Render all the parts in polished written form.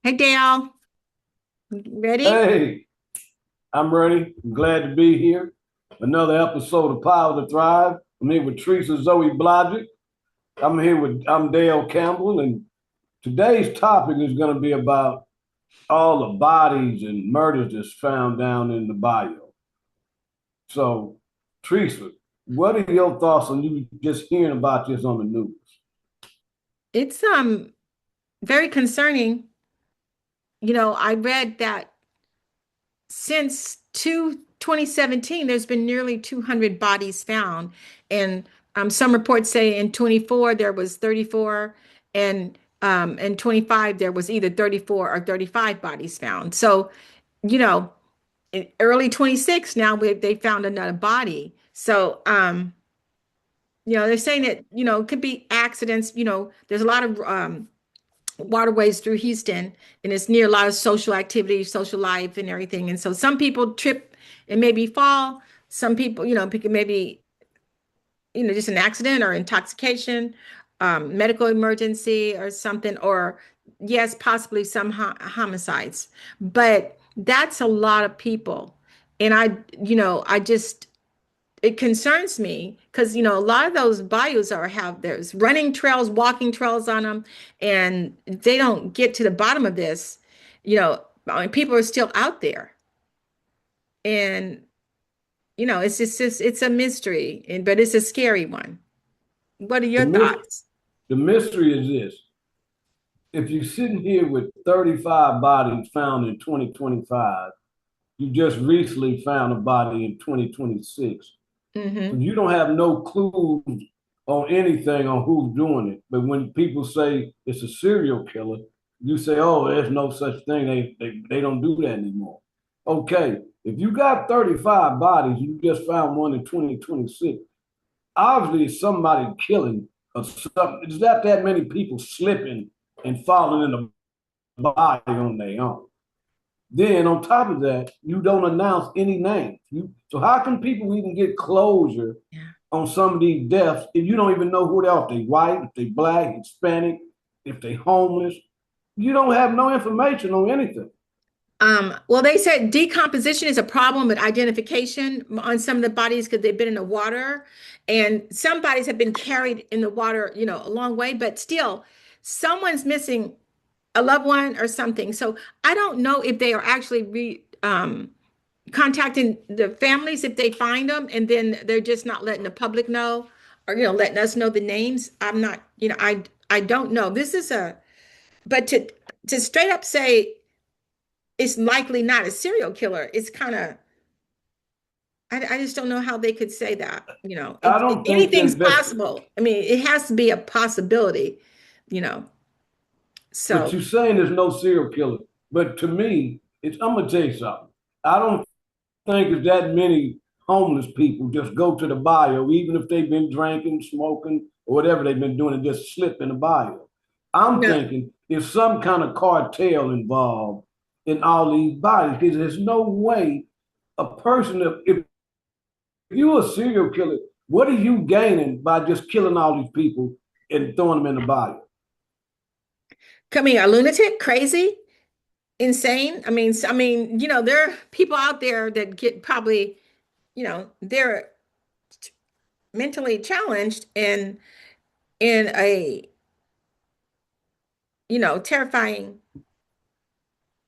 Hey Dale, ready? Hey, I'm ready. I'm glad to be here. Another episode of Power to Thrive. I'm here with Teresa Zoe Blodgett. I'm Dale Campbell, and today's topic is going to be about all the bodies and murders that's found down in the bayou. So, Teresa, what are your thoughts on you just hearing about this on the news? It's very concerning. I read that since 2017, there's been nearly 200 bodies found, and some reports say in 24 there was 34, and in 25 there was either 34 or 35 bodies found. So, you know, in early 26 now they found another body. So, they're saying that, it could be accidents. There's a lot of waterways through Houston, and it's near a lot of social activity, social life, and everything. And so some people trip and maybe fall. Some people, maybe, just an accident or intoxication, medical emergency or something, or yes, possibly some homicides. But that's a lot of people. And I just, it concerns me because a lot of those bayous have there's running trails, walking trails on them, and they don't get to the bottom of this. I mean, people are still out there, and it's a mystery, and but it's a scary one. What are The, your mys- thoughts? the mystery is this. If you're sitting here with 35 bodies found in 2025, you just recently found a body in 2026. So Hmm. you don't have no clues on anything on who's doing it. But when people say it's a serial killer, you say, oh, there's no such thing. They don't do that anymore. Okay, if you got 35 bodies, you just found one in 2026. Obviously, it's somebody killing or something. There's not that many people slipping and falling in the body on their own. Then on top of that, you don't announce any names. So how can people even get closure Yeah. on some of these deaths if you don't even know who they are? If they white, if they black, Hispanic, if they homeless, you don't have no information on anything. Well, they said decomposition is a problem with identification on some of the bodies because they've been in the water, and some bodies have been carried in the water, a long way, but still, someone's missing a loved one or something. So I don't know if they are actually contacting the families if they find them, and then they're just not letting the public know, or letting us know the names. I'm not, I don't know. This is a, but to straight up say it's likely not a serial killer. It's kind of, I just don't know how they could say that. I don't think the Anything's invest, possible. I mean, it has to be a possibility, you know. but So you're saying there's no serial killer. But to me, I'm gonna tell you something. I don't think there's that many homeless people just go to the bio, even if they've been drinking, smoking, or whatever they've been doing, and just slip in the bio. I'm no, thinking there's some kind of cartel involved in all these bodies because there's no way a person, if you're a serial killer, what are you gaining by just killing all these people and throwing them in the bio? coming a lunatic, crazy, insane. There are people out there that get probably, they're mentally challenged and in a, terrifying,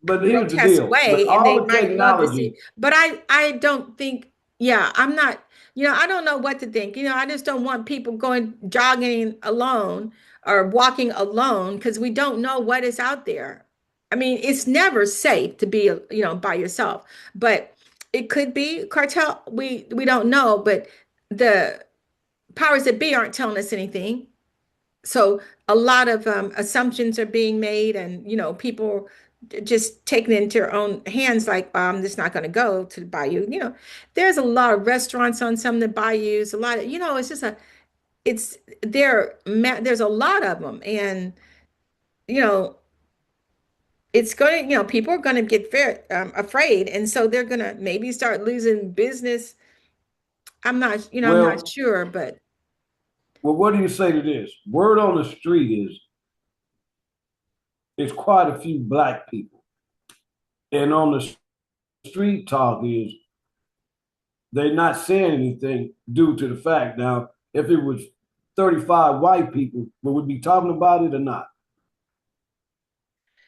But here's the grotesque deal: with way, and they all the might love to see. technology, But I don't think, yeah, I'm not, I don't know what to think. I just don't want people going jogging alone or walking alone because we don't know what is out there. I mean, it's never safe to be, by yourself, but it could be cartel. We don't know, but the powers that be aren't telling us anything. So a lot of assumptions are being made, and people just taking it into their own hands, like this not going to go to the bayou. There's a lot of restaurants on some of the bayous. A lot of, it's just it's there's a lot of them, and you know, it's going to, people are going to get afraid, and so they're going to maybe start losing business. I'm not well, sure, but what do you say to this? Word on the street is it's quite a few black people. And on the street talk is they're not saying anything due to the fact. Now, if it was 35 white people, would we be talking about it or not?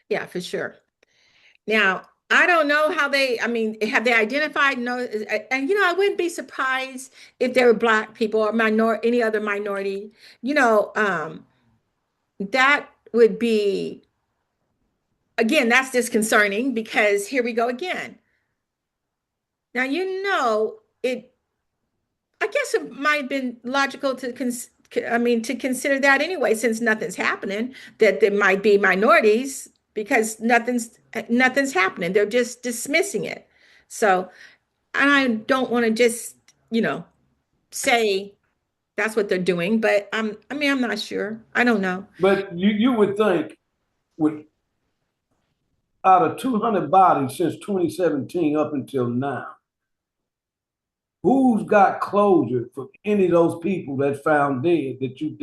Yeah, for sure. Now, I don't know how I mean, have they identified? No, and I wouldn't be surprised if there were black people or any other minority. That would be, again, that's disconcerting because here we go again. Now, I guess it might have been logical to consider that anyway, since nothing's happening, that there might be minorities because nothing's happening. They're just dismissing it. So, and I don't want to just, you know, say that's what they're doing, but I'm not sure. I don't know. But you would think with out of 200 bodies since 2017 up until now, who's got closure for any of those people that's found dead that you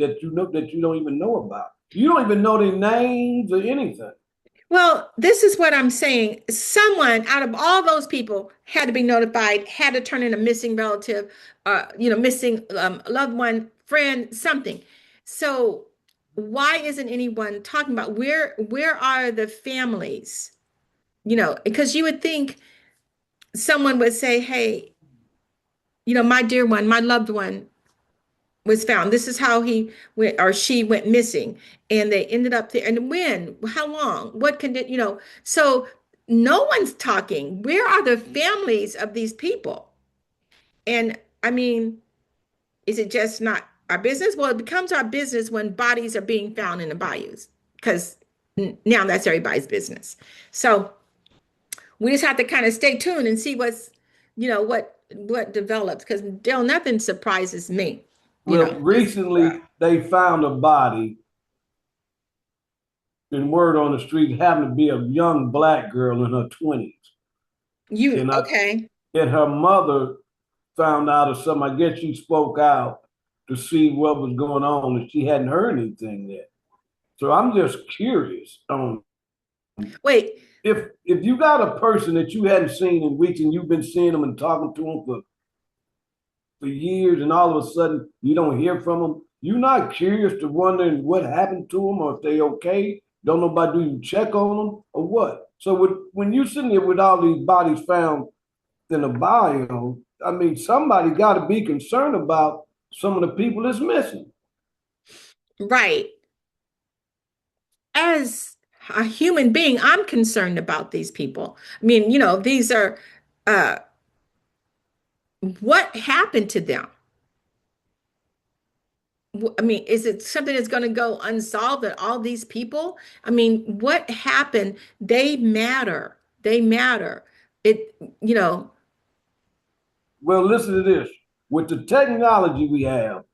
don't even know about? You don't even know their names or anything. Well, this is what I'm saying. Someone out of all those people had to be notified, had to turn in a missing relative, missing loved one, friend, something. So why isn't anyone talking about where are the families? Because you would think someone would say, "Hey, my dear one, my loved one was found. This is how he went or she went missing, and they ended up there. And when? How long? What So no one's talking. Where are the families of these people? And I mean, is it just not our business? Well, it becomes our business when bodies are being found in the bayous, because now that's everybody's business. So we just have to kind of stay tuned and see what develops. Because Dale, nothing surprises me. Well, This is recently they found a body, and word on the street happened to be a young black girl in her 20s. you And okay. her mother found out of something. I guess she spoke out to see what was going on, and she hadn't heard anything yet. So I'm just curious on Wait, if you got a person that you hadn't seen in weeks and you've been seeing them and talking to them for years, and all of a sudden you don't hear from them, you're not curious to wondering what happened to them or if they okay. Don't nobody do you check on them or what? So when you're sitting there with all these bodies found in a bio, I mean, somebody got to be concerned about some of the people that's missing. right. As a human being, I'm concerned about these people. I mean, these are uh what happened to them? I mean, is it something that's going to go unsolved that all these people? I mean, what happened? They matter. They matter. It, you know, Well, listen to this. With the technology we have,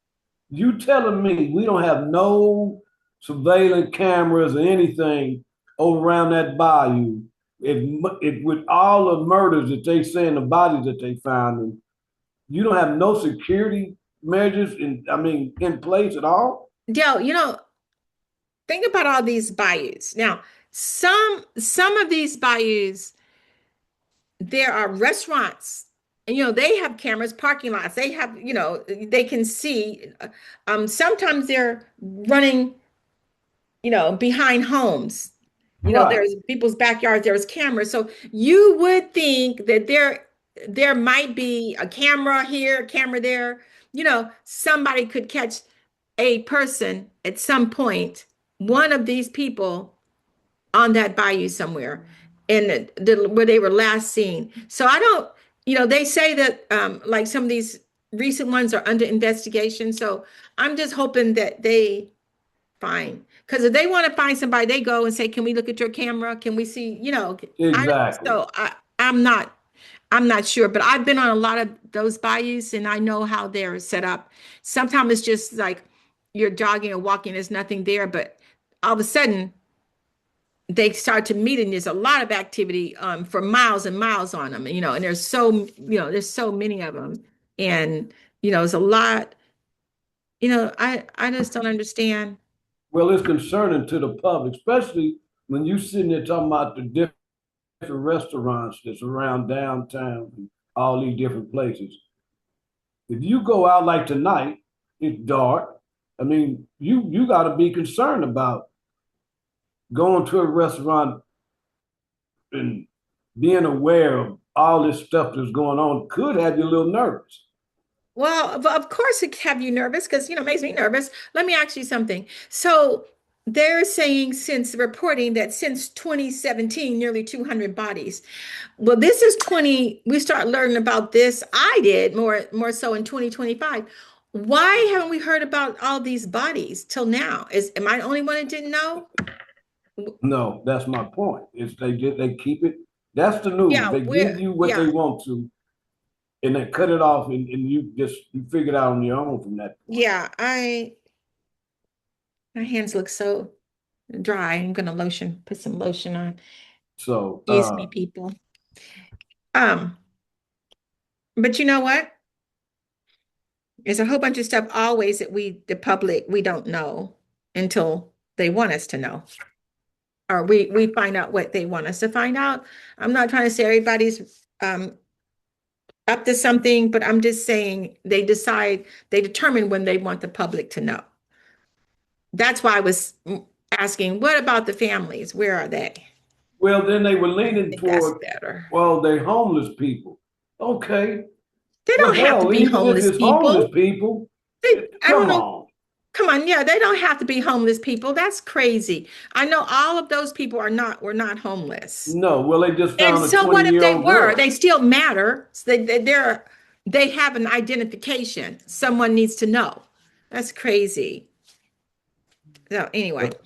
you telling me we don't have no surveillance cameras or anything over around that bayou? It with all the murders that they say and the bodies that they found, and you don't have no security measures in place at all. Dale, think about all these bayous. Now, some of these bayous, there are restaurants, and they have cameras, parking lots. They have, they can see. Sometimes they're running, behind homes. Right. There's people's backyards, there's cameras. So you would think that there might be a camera here, a camera there. Somebody could catch a person at some point, one of these people on that bayou somewhere, and where they were last seen. So I don't, they say that like some of these recent ones are under investigation. So I'm just hoping that they find, because if they want to find somebody, they go and say, "Can we look at your camera? Can we see?" I Exactly. so I'm not sure, but I've been on a lot of those bayous and I know how they're set up. Sometimes it's just like you're jogging or walking, there's nothing there, but all of a sudden they start to meet and there's a lot of activity for miles and miles on them, and there's so many of them, and it's a lot. I just don't understand. Well, it's concerning to the public, especially when you sitting there talking about the different restaurants that's around downtown and all these different places, if you go out like tonight, it's dark. I mean, you got to be concerned about going to a restaurant and being aware of all this stuff that's going on could have you a little nervous. Well, of course it have you nervous because it makes me nervous. Let me ask you something. So they're saying since reporting that since 2017, nearly 200 bodies. Well, this is 20, we start learning about this. I did more so in 2025. Why haven't we heard about all these bodies till now? Am I the only one that didn't know? No, that's my point. Is they keep it. That's the news. Yeah, They give you what they yeah, want to, and they cut it off, and you figure it out on your own from that point. yeah. My hands look so dry. I'm gonna put some lotion on. So Excuse me, people. Um, but you know what? There's a whole bunch of stuff always that the public, we don't know until they want us to know, or we find out what they want us to find out. I'm not trying to say everybody's up to something, but I'm just saying they determine when they want the public to know. That's why I was asking, what about the families? Where are they? I well, then they were leaning think that's toward, better. well, they homeless people. Okay, They well, don't have to hell, be even if homeless it's homeless people. people, I don't come know. on. Come on, yeah, they don't have to be homeless people. That's crazy. I know all of those people were not homeless. No, well, they just And found a so what if they 20-year-old were? girl. They still matter. So they have an identification. Someone needs to know. That's crazy. So anyway, But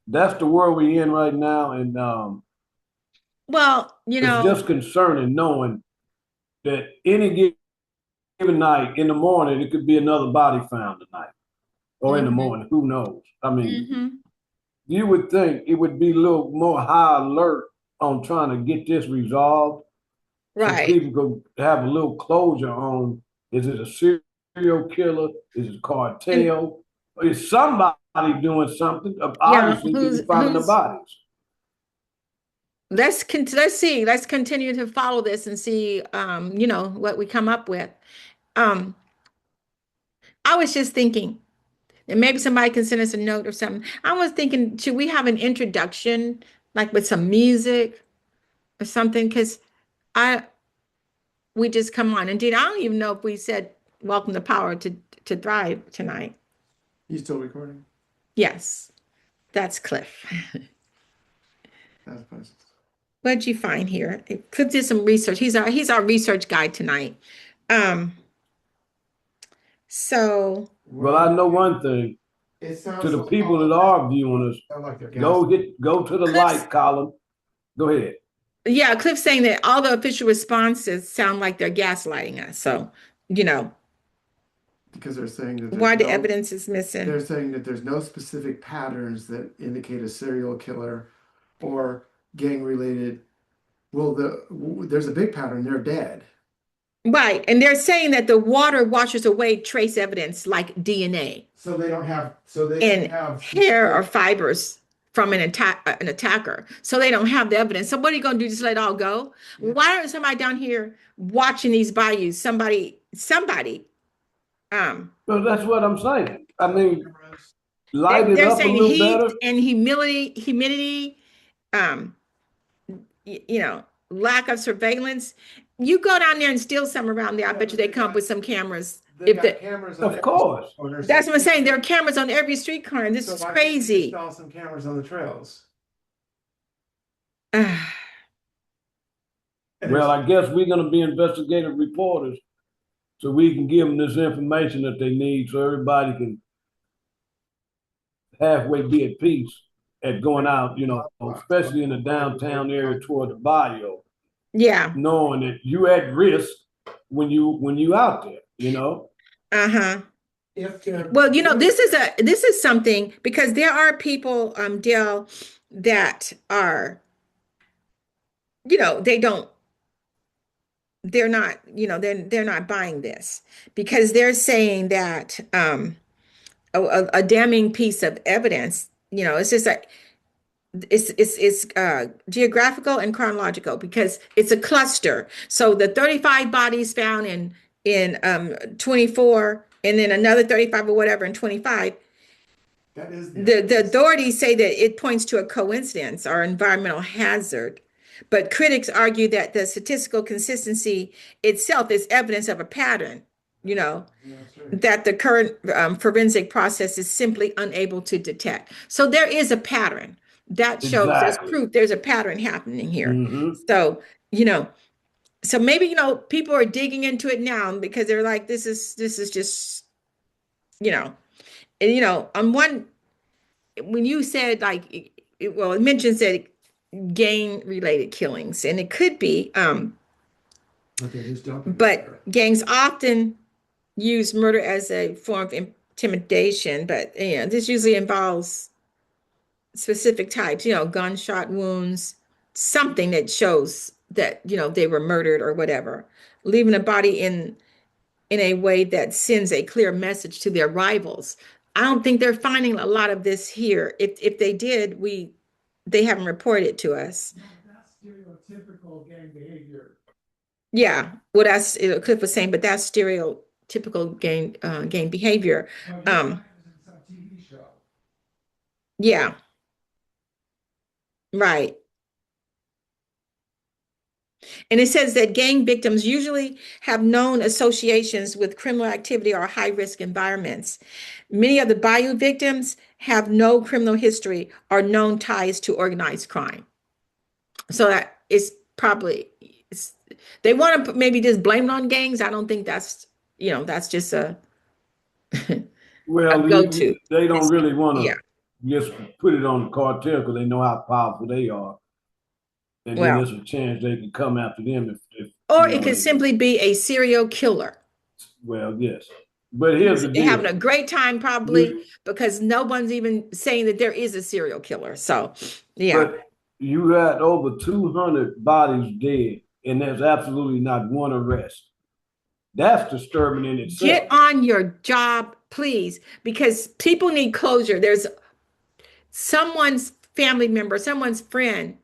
that's the world we're in right now, and well, it's just concerning knowing that any given night in the morning it could be another body found tonight or in the hmm morning. Who knows? I mean, hmm you would think it would be a little more high alert on trying to get this resolved so right. people could have a little closure on, is it a serial killer? Is it a And cartel? Is somebody doing something? yeah, Obviously, if you're finding the who's bodies. let's see. Let's continue to follow this and see what we come up with. Um, I was just thinking, and maybe somebody can send us a note or something. I was thinking, should we have an introduction, like with some music or something? Because I we just come on. Indeed, I don't even know if we said welcome to power to thrive tonight. You still recording? Yes, that's Cliff. That's places. What did you find here? Cliff did some research. He's our research guy tonight. Um, so Well, I Well, know one thing it to sounds the like people all that of that are viewing us, sound like they're gas. go to the Cliff's like column. Go ahead. yeah, Cliff's saying that all the official responses sound like they're gaslighting us. So, you know, Because they're saying that why the evidence is they're missing. saying that there's no specific patterns that indicate a serial killer or gang related. Well, there's a big pattern. They're dead. Right. And they're saying that the water washes away trace evidence like DNA So they don't have. So they don't and have hair or specific. fibers from an attacker. So they don't have the evidence. So what are you going to do? Just let it all go? Yeah. Why aren't somebody down here watching these bayous? Somebody, um, Well, that's what I'm saying. I mean, light it they're up a saying little heat better. and humidity, um, lack of surveillance. You go down there and steal some around there. I Yeah, bet you but they come up with some cameras. they If got the cameras on Of every course. corner. That's what I'm saying. There are cameras on every street corner. And this So is why can't they crazy. install some cameras on the trails? Ah, And Well, there's I guess we're going to be investigative reporters so we can give them this information that they need so everybody can halfway be at peace at going out, especially in the downtown area toward the Bayou, yeah. knowing that you at risk when you out there. Uh-huh. if they're Well, doing this is something because there are people, Dale, that are, they don't, they're not, they're not buying this because they're saying that a damning piece of evidence, it's just like it's geographical and chronological because it's a cluster. So the 35 bodies found in 24 and then another 35 or whatever in 25, That is the the evidence. authorities say that it points to a coincidence or environmental hazard. But critics argue that the statistical consistency itself is evidence of a pattern, you know, Yeah, that's right. that the current forensic process is simply unable to detect. So there is a pattern that shows there's Exactly. proof there's a pattern happening here. Hmm. So, you know, so maybe, people are digging into it now because they're like, this is just, you know, and on one, when you said like, well, it mentions that gang related killings, and it could be, But they just don't but declare it. gangs often use murder as a form of intimidation, but this usually involves specific types, gunshot wounds, something that shows that, they were murdered or whatever, leaving a body in a way that sends a clear message to their rivals. I don't think they're finding a lot of this here. If they did, they haven't reported it to us. No, that's stereotypical gang behavior. Yeah, well, that's Cliff was saying, but that's stereotypical gang behavior. But you'll Um, find it in some TV show. yeah, right. And it says that gang victims usually have known associations with criminal activity or high risk environments. Many of the Bayou victims have no criminal history or known ties to organized crime. So that is probably, it's, they want to maybe just blame it on gangs. I don't think that's just a Well, go-to. they don't It's, really want yeah. to just put it on the cartel because they know how powerful they are, and then Well, there's a chance they can come after them if or it could simply be a serial killer. well, yes. But here's He's the having deal: a great time probably you because no one's even saying that there is a serial killer. So, yeah. but you had over 200 bodies dead, and there's absolutely not one arrest. That's disturbing in Get itself. on your job, please, because people need closure. There's someone's family member, someone's friend,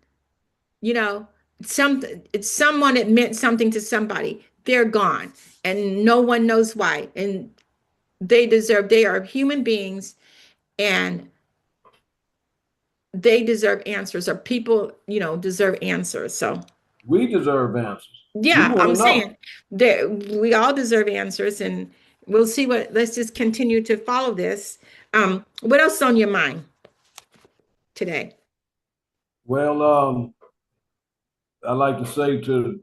you know, it's someone that meant something to somebody. They're gone and no one knows why. And they are human beings and they deserve answers, or people, deserve answers. So, We deserve answers. We yeah, want I'm to know. saying that we all deserve answers, and we'll see let's just continue to follow this. What else is on your mind today? Well, I like to say to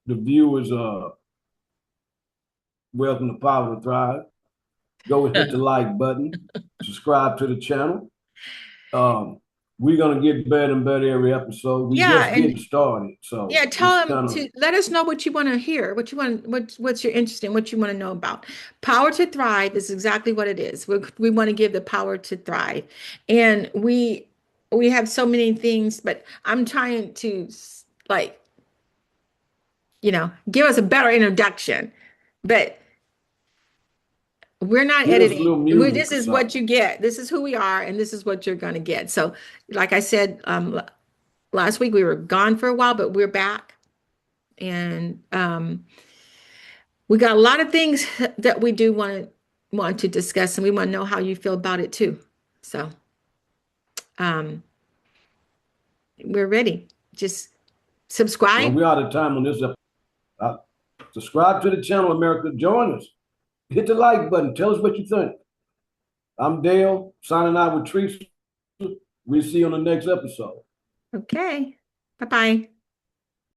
the viewers, welcome to Power to Thrive. Go and hit the like button, subscribe to the channel. Um, we're gonna get better and better every episode. We Yeah, just getting and started, yeah, so tell it's them kind of to let us know what you want to hear, what you want, what's your interest in, what you want to know about. Power to Thrive is exactly what it is. We want to give the power to thrive, and we have so many things, but I'm trying to like give us a better introduction. But we're not get us a editing. little music This or is what something. you get. This is who we are, and this is what you're going to get. So, like I said, last week we were gone for a while, but we're back, and we got a lot of things that we do want to discuss, and we want to know how you feel about it too. So, um, we're ready. Just Well, subscribe. we're out of time on this episode. Uh, subscribe to the channel, America. Join us. Hit the like button. Tell us what you think. I'm Dale, signing out with Teresa. We'll see you on the next episode. Okay. Bye bye.